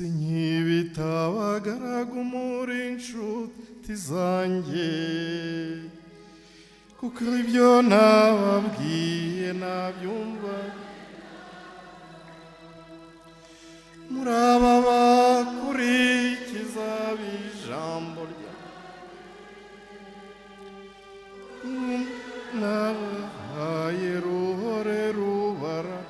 sinkibitawagaraga muri inshuti zanjye, kuko ibyo nababwiye nabyumva. Muraba bakurikiza ijambo ryawe, nabahaye ruhore rubara.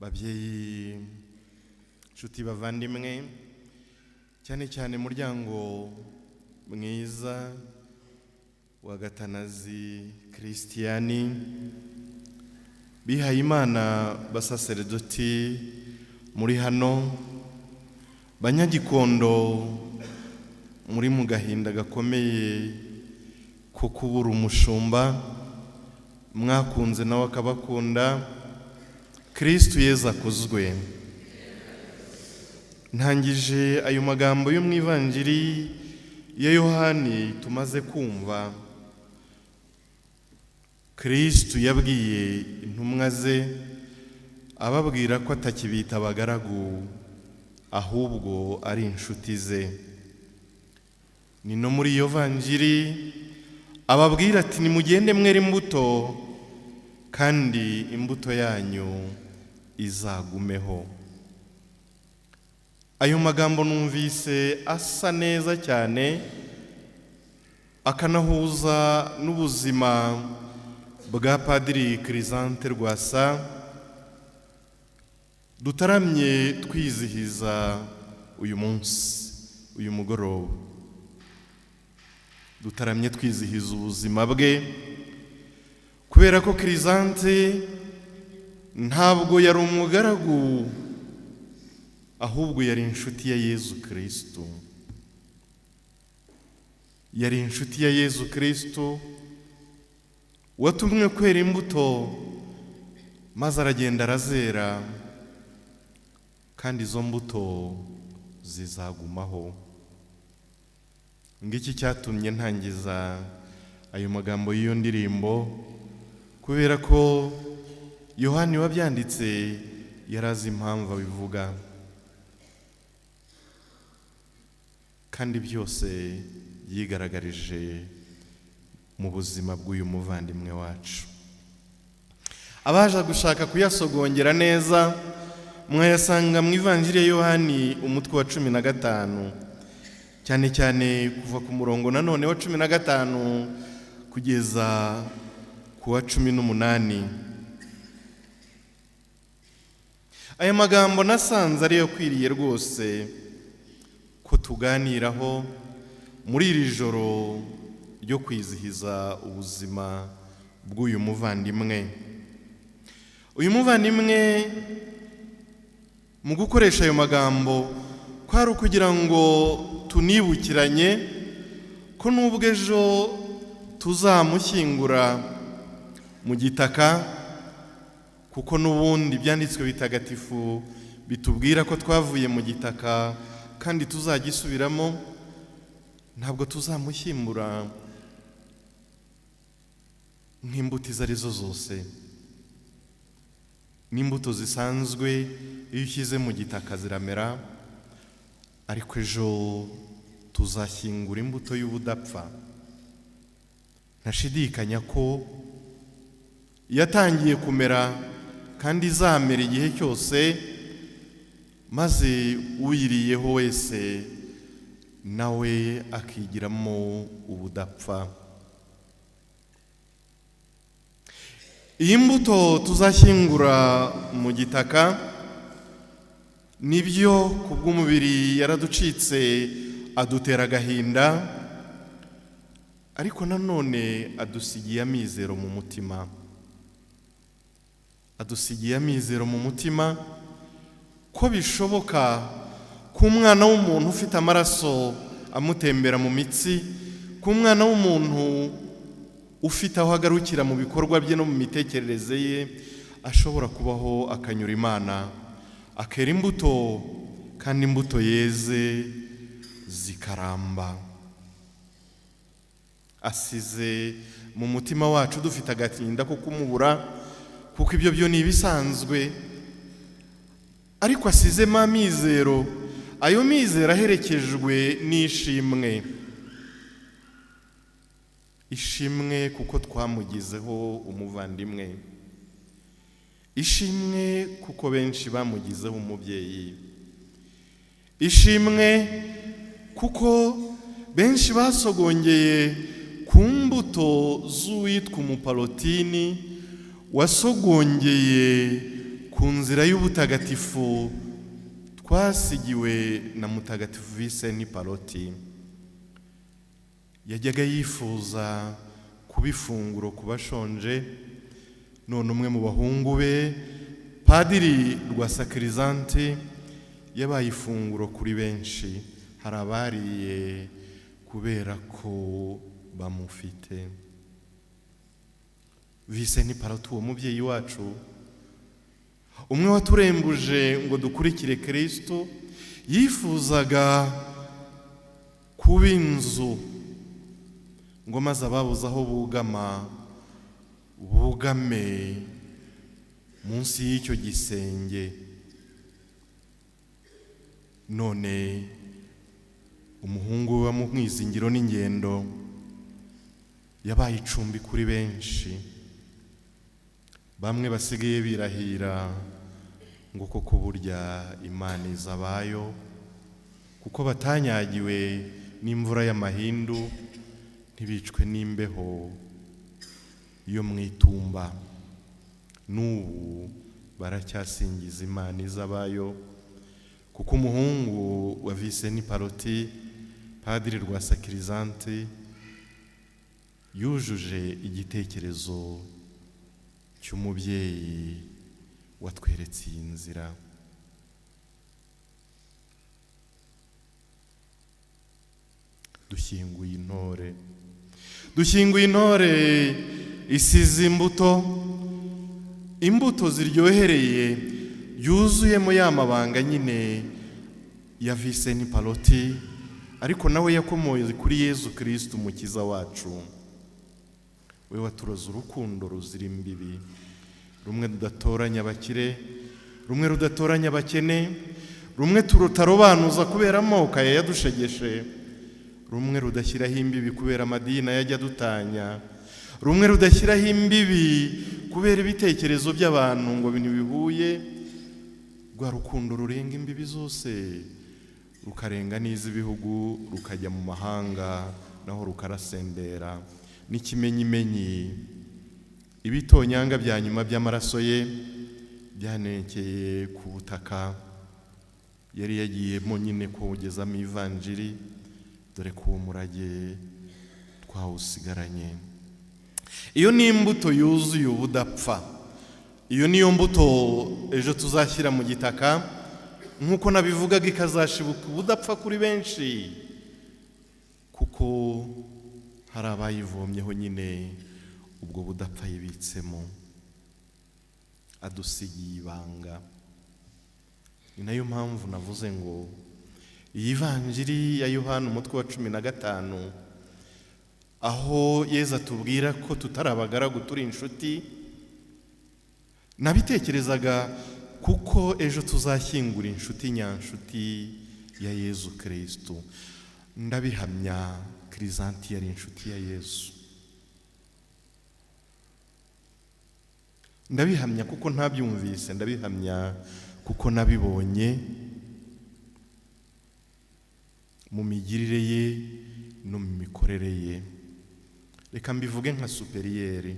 Babyeyi, nshuti, bavandimwe, cyane cyane muryango mwiza wa Gatanazi Christiani, bihaye Imana basaseredoti muri hano, Banyagikondo muri mu gahinda gakomeye ko kubura umushumba mwakunze nawe akabakunda. Kristu Yezu akuzwe. Ntangije ayo magambo yo mu Ivanjiri ya Yohani tumaze kumva. Kristu yabwiye intumwa ze ababwira ko atakibita abagaragu ahubwo ari inshuti ze. Ni no muri iyo Vanjiri ababwira ati nimugende mwere imbuto kandi imbuto yanyu izagumeho. Ayo magambo numvise asa neza cyane, akanahuza n'ubuzima bwa Padiri Crisante Rwasa dutaramye twizihiza uyu munsi, uyu mugoroba. Dutaramye twizihiza ubuzima bwe, kubera ko Crisante ntabwo yari umugaragu ahubwo yari inshuti ya Yezu Kristo. Yari inshuti ya Yezu Kristo watumwe kwera imbuto, maze aragenda arazera, kandi izo mbuto zizagumaho. Ngiki cyatumye ntangiza ayo magambo y'iyo ndirimbo, kubera ko Yohani wabyanditse yarazi impamvu abivuga, kandi byose yigaragarije mu buzima bw'uyu muvandimwe wacu. Abaje gushaka kuyasogongera neza mwayasanga mu Ivanjiri ya Yohani umutwe wa 15, cyane cyane kuva ku murongo nanone wa 15 kugeza ku wa 18. Aya magambo nasanze ariyo kwiriye rwose ko tuganiraho muri iri joro ryo kwizihiza ubuzima bw'uyu muvandimwe. Uyu muvandimwe mu gukoresha ayo magambo kwari ukugira ngo tunibukiranye ko nubwo ejo tuzamushyingura mu gitaka, kuko n'ubundi ibyanditswe bitagatifu bitubwira ko twavuye mu gitaka kandi tuzagisubiramo, ntabwo tuzamushyingura nk'imbuto izo arizo zose. N'imbuto zisanzwe iyo ushyize mu gitaka ziramera, ariko ejo tuzashyingura imbuto y'ubudapfa. Ntashidikanya ko yatangiye kumera kandi izamera igihe cyose, maze uyiriyeho wese nawe akigiramo ubudapfa. Iyi mbuto tuzashyingura mu gitaka nibyo kubw'umubiri yaraducitse adutera agahinda, ariko nanone adusigiye amizero mu mutima. Adusigiye amizero mu mutima ko bishoboka ko umwana w'umuntu ufite amaraso amutembera mu mitsi, ko umwana w'umuntu ufite aho agarukira mu bikorwa bye no mu mitekerereze ye ashobora kubaho akanyura Imana, akera imbuto, kandi imbuto yeze zikaramba. Asize mu mutima wacu dufite agatinda ko kumubura, kuko ibyo byo ni ibisanzwe, ariko asizemo amizero. Ayo mizero aherekejwe n'ishimwe. Ishimwe kuko twamugizeho umuvandimwe. Ishimwe kuko benshi bamugizeho umubyeyi. Ishimwe kuko benshi basogongeye ku mbuto z'uwitwa umuparotini wasogongeye ku nzira y'ubutagatifu twasigiwe na mutagatifu Viseni Paroti. Yajyaga yifuza kuba ifunguro ku bashonje, none umwe mu bahungu be Padiri Rwasakirizanti yabaye ifunguro kuri benshi. Hari abariye kubera ko bamufite. Viseni Paroti, uwo mubyeyi wacu, umwe waturembuje ngo dukurikire Kristo, yifuzaga kuba inzu ngo maze ababuze aho bugama bugame munsi y'icyo gisenge. None umuhungu we mu mwizingiro n'ingendo yabaye icumbi kuri benshi. Bamwe basigaye birahira ngo koko burya Imana izabayo, kuko batanyagiwe n'imvura y'amahindu, ntibicwe n'imbeho yo mu itumba. N'ubu baracyasingiza Imana izabayo, kuko umuhungu wa Viseni Paroti, Padiri Rwasakirizanti, yujuje igitekerezo cy'umubyeyi watweretse iyi nzira. Dushyinguye intore. Dushyinguye intore isize imbuto ziryohereye, yuzuyemo ya mabanga nyine ya Viseni Paroti, ariko nawe yakomoye kuri Yezu Kristo umukiza wacu. We waturoza urukundo ruzira imbibi, rumwe rudatoranya abakire, rumwe rudatoranya abakene, rumwe turutarobanuza kubera amoko yadushegeshe, rumwe rudashyiraho imbibi kubera amadini yajya dutanya, rumwe rudashyiraho imbibi kubera ibitekerezo by'abantu ngo bintu bihuye. Rwa rukundo rurenga imbibi zose, rukarenga n'iz'ibihugu, rukajya mu mahanga, naho rukarasendera. N'ikimenyimenyi ibitonyanga bya nyuma by'amaraso ye byanekeye ku butaka yari yagiyemo nyine kugezamo ivanjiri, dore ko uwo murage twawusigaranye. Iyo ni imbuto yuzuye ubudapfa. Iyo niyo mbuto ejo tuzashyira mu gitaka, nk'uko nabivugaga, ikazashibuka ubudapfa kuri benshi, kuko hari abayivomyeho nyine ubwo budapfa yibitsemo. Adusigiye ibanga. Ni nayo mpamvu navuze ngo iyi vanjiri ya Yohana umutwe wa 15, aho Yezu atubwira ko tutari abagaragu turi inshuti, nabitekerezaga kuko ejo tuzashyingura inshuti nyanshuti ya Yezu Kristo. Ndabihamya, Kirizanti yari inshuti ya Yezu. Ndabihamya kuko ntabyumvise, ndabihamya kuko nabibonye mu migirire ye no mu mikorere ye. Reka mbivuge nka superiyeri.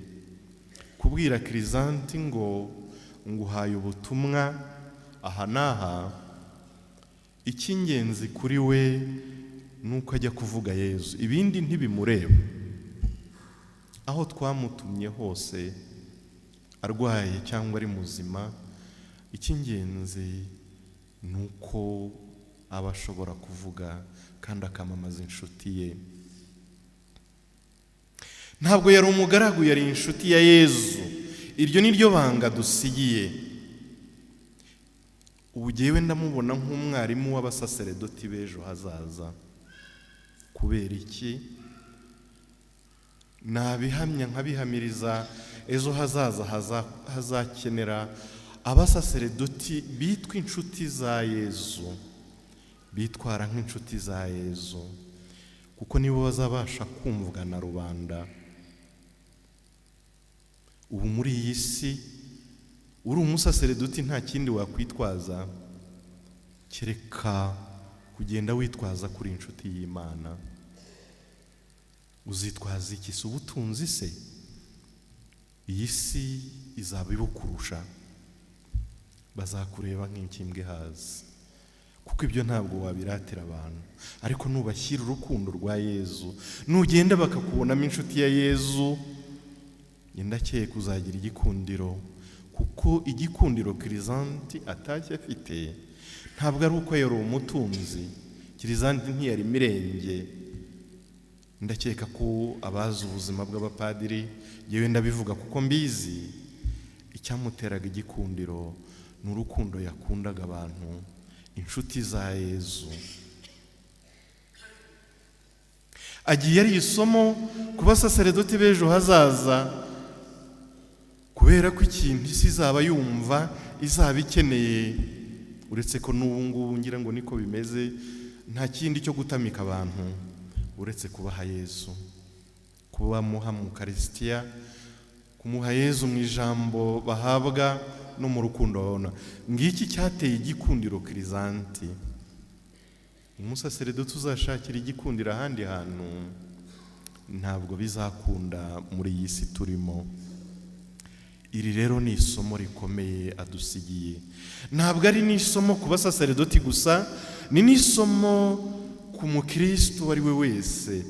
Kubwira Kirizanti ngo nguhaye ubutumwa aha n'aha, icy'ingenzi kuri we nuko ajya kuvuga Yezu, ibindi ntibimureba. Aho twamutumye hose, arwaye cyangwa ari muzima, icy'ingenzi nuko aba ashobora kuvuga kandi akamamaza inshuti ye. Ntabwo yari umugaragu, yari inshuti ya Yezu. Iryo ni ryo banga dusigiye. Ubu jyewe ndamubona nk'umwarimu w'abasaseredoti b'ejo hazaza. Kubera iki? Nabihamya nkabihamiriza ejo hazaza hazakenera abasaseredoti bitwa inshuti za Yezu, bitwara nk'inshuti za Yezu, kuko nibo bazabasha kumvwa na rubanda. Ubu muri iyi si uri umusaseredoti nta kindi wakwitwaza kereka kugenda witwaza kuri inshuti y'Imana. Uzitwaza iki? Se ubutunzi se? Iyi si izaba ibukurusha, bazakureba nk'ikimbwe hazi, kuko ibyo ntabwo wabiratira abantu. Ariko nubashyira urukundo rwa Yezu, nugenda bakakubonamo inshuti ya Yezu, ndakeye kuzagira igikundiro, kuko igikundiro Kirizanti atashye afite ntabwo ari uko yari umutunzi. Kirizanti ntiyari mirenge. Ndakeka ko abazi ubuzima bw'abapadiri, yewe ndabivuga kuko mbizi, icyamuteraga igikundiro ni urukundo yakundaga abantu, inshuti za Yezu. Agiye ari isomo ku basaseredoti b'ejo hazaza, kubera ko ikintu isi izaba yumva izaba ikeneye, uretse ko n'ubu ngubu ngira ngo niko bimeze, nta kindi cyo gutamika abantu uretse kubaha Yezu, kubamuha mu Eucharistia, kumuha Yezu mu ijambo bahabwa no mu rukundo babona. Ngiki cyateye igikundiro Kirizanti. Umusaseredoti uzashakira igikundiro ahandi hantu ntabwo bizakunda muri iyi si turimo. Iri rero ni isomo rikomeye adusigiye. Ntabwo ari n'isomo ku basaseredoti gusa, ni n'isomo ku mukristo ari we wese.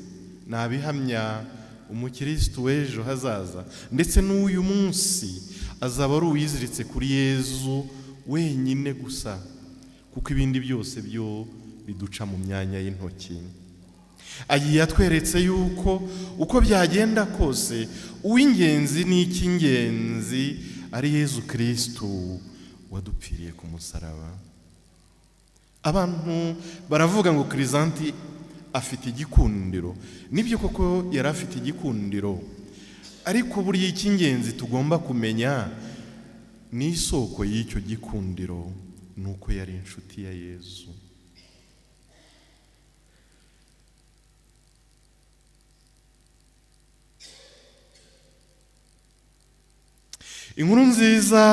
Nabihamya umukristo w'ejo hazaza, ndetse n'uyu munsi azaba ari uwiziritse kuri Yezu wenyine gusa, kuko ibindi byose byo biduca mu myanya y'intoki. Agiye atweretse yuko uko byagenda kose uw'ingenzi n'icy'ingenzi ari Yezu Kristo wadupfiriye ku musaraba. Abantu baravuga ngo Kirizanti afite igikundiro. Nibyo koko yari afite igikundiro, ariko buriya icy'ingenzi tugomba kumenya ni isoko y'icyo gikundiro, nuko yari inshuti ya Yezu. Inkuru nziza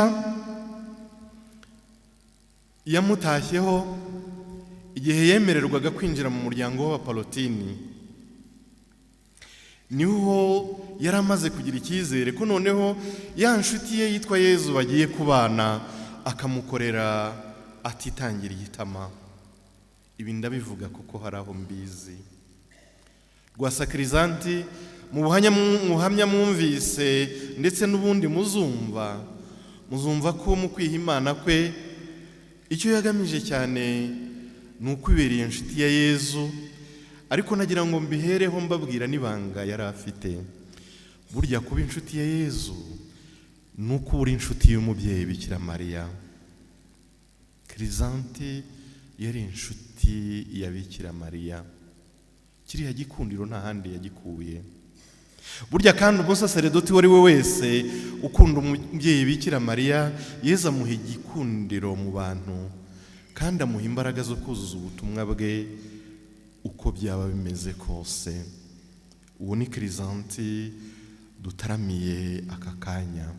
yamutashyeho igihe yemererwaga kwinjira mu muryango w'Abapalotini. Niho yari amaze kugira icyizere ko noneho ya nshuti ye yitwa Yezu bagiye kubana, akamukorera atitangiriye itama. Ibi ndabivuga kuko hari aho mbizi. Rwasa Kirizanti mu buhamya mwumvise, ndetse n'ubundi muzumva ko mu kwiha Imana kwe icyo yagamije cyane ni ukwibereye inshuti ya Yezu. Ariko nagira ngo mbihereho mbabwira n'ibanga yari afite. Burya kuba inshuti ya Yezu ni uko uri inshuti y'umubyeyi Bikira Mariya. Kirizanti yari inshuti ya Bikira Mariya. Kiriya gikundiro nta handi yagikuye. Burya kandi umusaseredoti wari we wese ukunda umubyeyi Bikira Mariya, Yezu amuha igikundiro mu bantu, kandi amuha imbaraga zo kuzuza ubutumwa bwe uko byaba bimeze kose. Uwo ni Kirizanti dutaramiye aka kanya.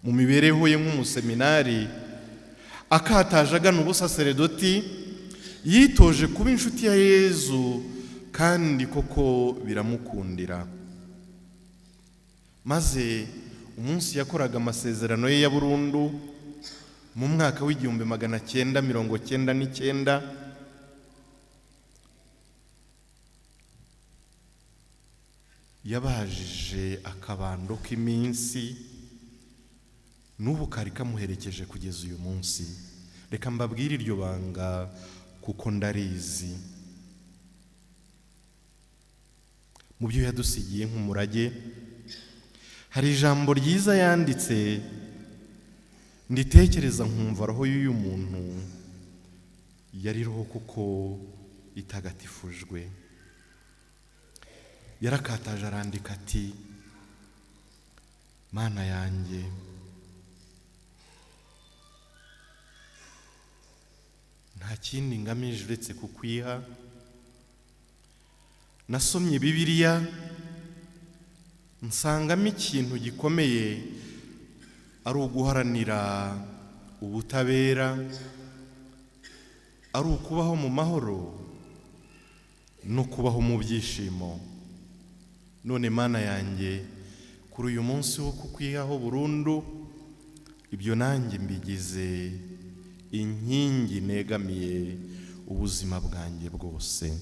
Mu mibereho ye nk'umuseminari, akataje agana ubusaseredoti, yitoje kuba inshuti ya Yezu, kandi koko biramukundira. Maze umunsi yakoraga amasezerano ye ya burundu mu mwaka w'1999, yabajije akabando k'iminsi, n'ubu kari kamuherekeje kugeza uyu munsi. Reka mbabwire iryo banga kuko ndarizi. Mu byo yadusigiye nk'umurage, hari ijambo ryiza yanditse, nditekereza nkumva roho y'uyu muntu yari roho kuko itagatifujwe. Yarakataje arandika ati, Mana yanjye, nta kindi ngamije uretse kukwiha. Nasomye Bibiliya nsangamo ikintu gikomeye, ari uguharanira ubutabera, ari ukubaho mu mahoro no kubaho mu byishimo. None Mana yanjye, kuri uyu munsi wo kukwihaho burundu, ibyo nanjye mbigize inkingi negamiye ubuzima bwanjye bwose.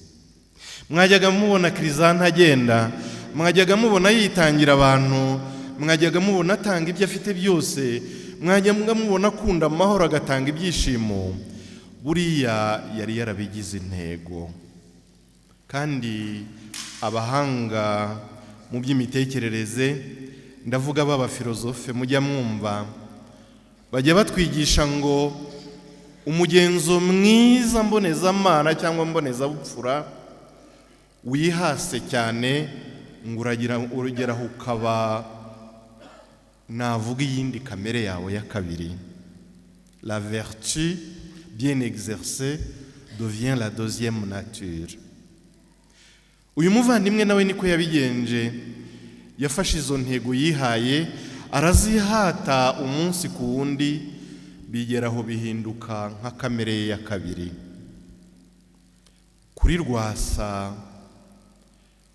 Mwajyaga mubona Kirizanti agenda, mwajyaga mubona yitangira abantu, mwajyaga mubona atanga ibyo afite byose, mwajyaga mubona akunda amahoro agatanga ibyishimo. Buriya yari yarabigize intego. Kandi abahanga mu by'imitekerereze, ndavuga b'abafilozofe, mujya mwumva bajya batwigisha ngo umugenzo mwiza mbonezamana cyangwa mbonezabupfura wihase cyane ngo urugeraho ukaba navuga iyindi kamere yawe ya kabiri. La vertu bien exercée devient la deuxième nature. Uyu muvandimwe nawe niko yabigenje. Yafashe izo ntego yihaye, arazihata umunsi ku wundi, bigeraho bihinduka nka kamere ye ya kabiri. Kuri Rwasa,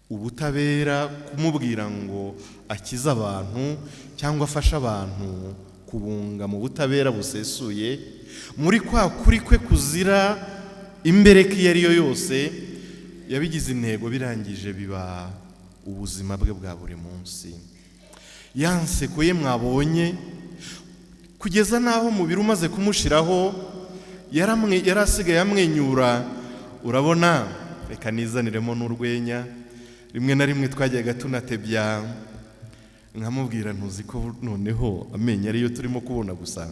ubutabera, kumubwira ngo akize abantu cyangwa afashe abantu kubunga mu butabera busesuye, muri kwa kuri kwe kuzira imbereka iyo ari yo yose, yabigize intego, birangije biba ubuzima bwe bwa buri munsi. Yansekuye mwabonye, kugeza naho umubiri umaze kumushiraho, yarasigaye amwenyura. Urabona, reka nizaniremo n'urwenya. Rimwe na rimwe twajyaga tunatebya, nkamubwira ntuzi ko noneho amenyo ariyo turimo kubona gusa.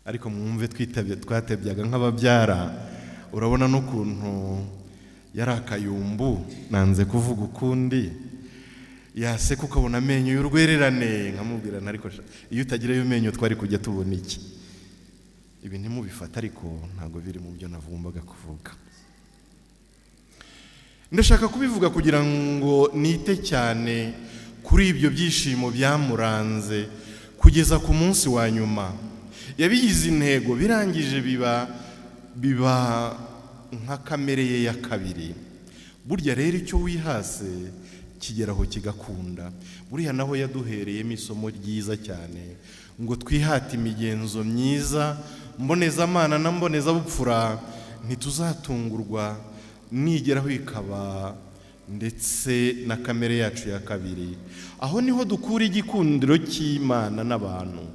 Ariko mwumve twatebyaga nk'ababyara. Urabona n'ukuntu yari akayumbu, nanze kuvuga ukundi, yaseka ukabona amenyo y'urwererane. Nkamubwira ariko iyo utagira ayo menyo twari kujya tubona iki? Ibi ntimubifata, ariko ntabwo biri mu byo navumbaga kuvuga. Ndashaka kubivuga kugira ngo nite cyane kuri ibyo byishimo byamuranze kugeza ku munsi wa nyuma. Yabigize intego, birangije biba nka kamere ye ya kabiri. Burya rero icyo wihase kigeraho kigakunda. Buriya naho yaduhereyemo isomo ryiza cyane, ngo twihate imigenzo myiza mbonezamana na mbonezabupfura, ntituzatungurwa nigeraho ikaba ndetse na kamere yacu ya kabiri. Aho niho dukura igikundiro cy'Imana n'abantu.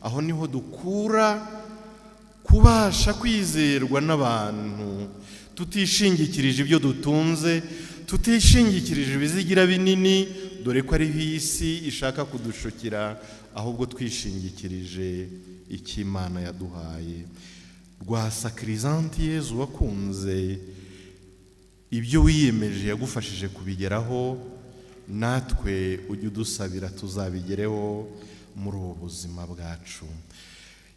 Aho niho dukura kubasha kwizerwa n'abantu, tutishingikirije ibyo dutunze, tutishingikirije ibizigira binini, dore ko ari isi ishaka kudushukira, ahubwo twishingikirije icy'Imana yaduhaye. Rwasa Kirizanti, Yezu wakunze, ibyo wiyemeje yagufashije kubigeraho, natwe ujye udusabira tuzabigereho muri ubu buzima bwacu.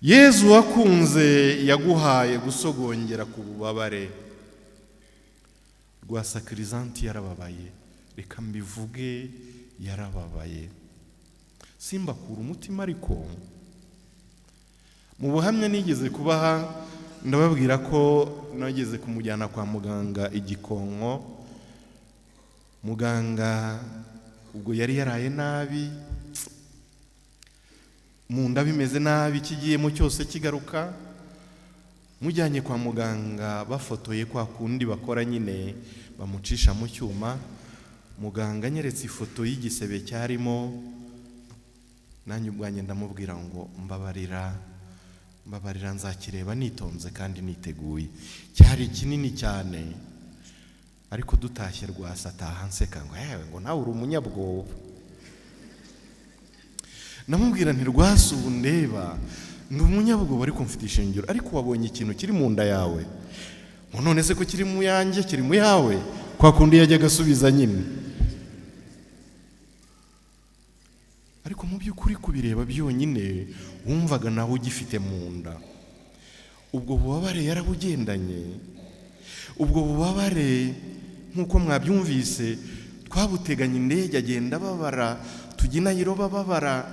Yezu wakunze yaguhaye gusogongera ku bubabare. Rwasa Kirizanti yarababaye, reka mbivuge, yarababaye. Simbakura umutima, ariko mu buhamya nigeze kubaha, ndababwira ko nageze kumujyana kwa muganga Igikonko. Muganga ubwo yari yaraye nabi, mu nda bimeze nabi, kigiyemo cyose kigaruka. Mujyanye kwa muganga, bafotoye kwa kundi bakora nyine bamucisha mu cyuma. Muganga nyeretse ifoto y'igisebe cyarimo, nanjye ubwanjye ndamubwira ngo mbabarira nzakireba nitonze kandi niteguye. Cyari kinini cyane, ariko dutashye Rwasa ataha nseka ngo yewe ngo nawe uri umunyabwoba. Namubwira nti Rwasa, ubu ndeba ndi umunyabwoba ariko mfite ishingiro. Ariko wabonye ikintu kiri mu nda yawe? Ngo none se ko kiri mu yanjye kiri mu yawe? Kwa kundi yajyaga asubiza nyine. ariko mu by'ukuri kubireba byonyine wumvaga nawe ugifite mu nda. Ubwo bubabare yarabugendanye. Ubwo bubabare nk'uko mwabyumvise twabuteganya indege agenda babara, tujya i Nairobi babara,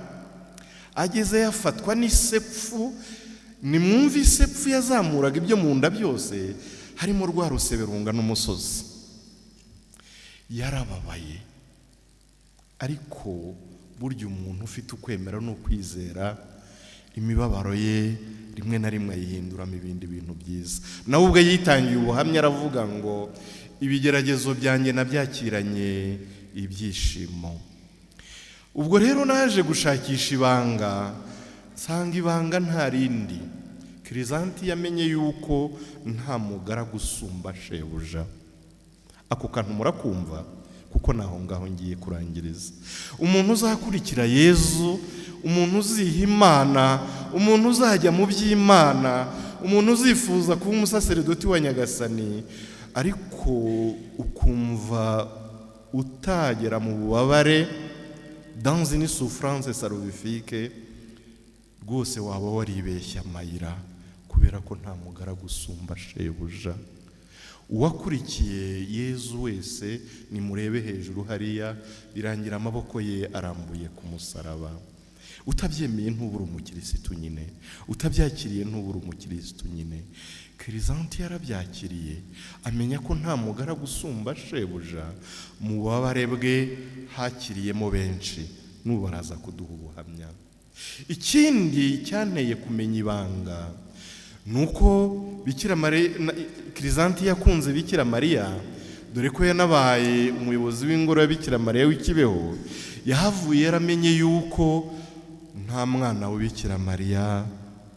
ageze yafatwa n'isepfu. Nimwumve isepfu yazamuraga ibyo mu nda byose, harimo rwa ruseberunga n'umusozi. Yarababaye, ariko burya umuntu ufite ukwemera n'ukwizera, imibabaro ye rimwe na rimwe ayihinduramo ibindi bintu byiza. Nawe ubwo yitangiye ubuhamya aravuga ngo ibigeragezo byanjye nabyakiranye ibyishimo. Ubwo rero naje gushakisha ibanga, nsanga ibanga nta rindi. Kirizanti yamenye yuko nta mugaragu usumba shebuja. Ako kantu murakumva? Kuko naho ngaho ngiye kurangiriza. Umuntu uzakurikira Yezu, umuntu uziha Imana, umuntu uzajya mu by'Imana, umuntu uzifuza kuba umusaseredoti wa Nyagasani, ariko ukumva utagera mu bubabare, dans une souffrance salvifique, rwose waba waribeshya amayira, kubera ko nta mugaragu usumba shebuja. Uwakurikiye Yezu wese nimurebe hejuru hariya, birangira amaboko ye arambuye ku musaraba. Utabyemeye ntubura umukirisitu nyine, utabyakiriye ntubura umukirisitu nyine. Kirizanti yarabyakiriye, amenya ko nta mugaragu usumba shebuja. Mu bubabare bwe hakiriyemo benshi, n'ubu baraza kuduha ubuhamya. Ikindi cyanteye kumenya ibanga nuko Bikira Mariya, Kirizanti yakunze Bikira Mariya, dore ko yanabaye umuyobozi w'ingoro ya Bikira Mariya w'Ikibeho. Yahavuye yaramenye yuko nta mwana wa Bikira Mariya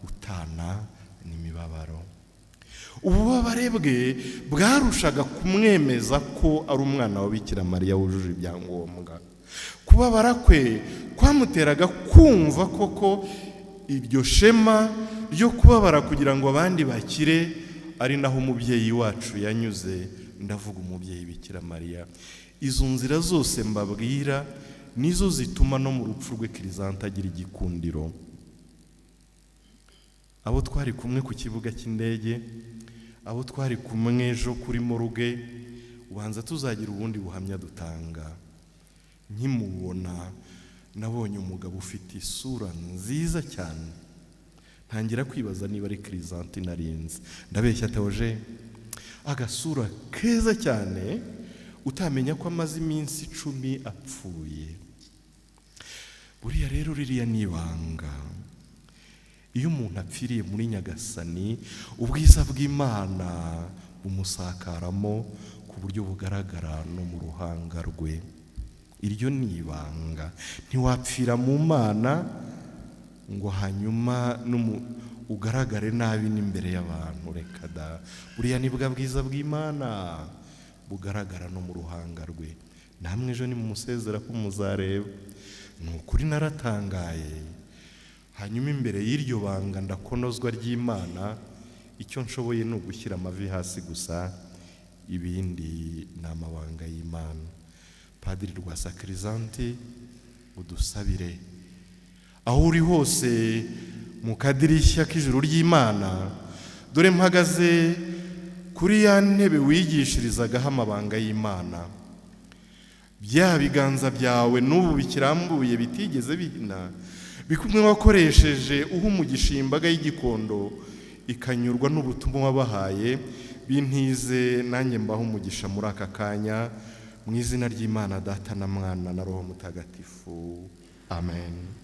utana n'imibabaro. Ububabare bwe bwarushaga kumwemeza ko ari umwana wa Bikira Mariya wujuje ibyangombwa. Kubabara kwe kwamuteraga kumva koko iryo shema ryo kubabara kugira ngo abandi bakire, ari naho umubyeyi wacu yanyuze. Ndavuga umubyeyi Bikira Mariya. Izo nzira zose mbabwira nizo zituma no mu rupfu rwe Kirizanti agira igikundiro. Abo twari kumwe ku kibuga cy'indege, abo twari kumwe ejo kuri moruge, ubanza tuzagira ubundi buhamya dutanga. Nkimubona nabonye umugabo ufite isura nziza cyane. Ntangira kwibaza niba ari Kirizanti narinze. Ndabeshya Theogene? Agasura keza cyane utamenya ko amaze iminsi 10 apfuye. Buriya rero ririya nibanga. Iyo umuntu apfiriye muri Nyagasani, ubwiza bw'Imana bumusakaramo ku buryo bugaragara no mu ruhanga rwe. Iryo nibanga. Ntiwapfira mu Mana ngo hanyuma ugaragare nabi n'imbere y'abantu. Reka da. Buriya nibwa bwiza bw'Imana bugaragara no mu ruhanga rwe. Namwe ejo nimumusezera ko muzareba. Nukuri naratangaye. Hanyuma imbere y'iryo banga ndakonozwa ry'Imana, icyo nshoboye ni ugushyira amavi hasi gusa, ibindi ni amabanga y'Imana. Padiri Rwasa Kirizanti, udusabire aho uri hose mu kadirishya k'ijuru ry'Imana. Dore mpagaze kuri ya ntebe wigishirizagaho amabanga y'Imana. Bya biganza byawe n'ubu bikirambuye bitigeze bihina, bikumwe wakoresheje uha umugisha imbaga y'igikondo ikanyurwa n'ubutumwa wabahaye, bintize nanjye mbaho umugisha muri aka kanya, mu izina ry'Imana Data na Mwana na Roho Mutagatifu. Amen.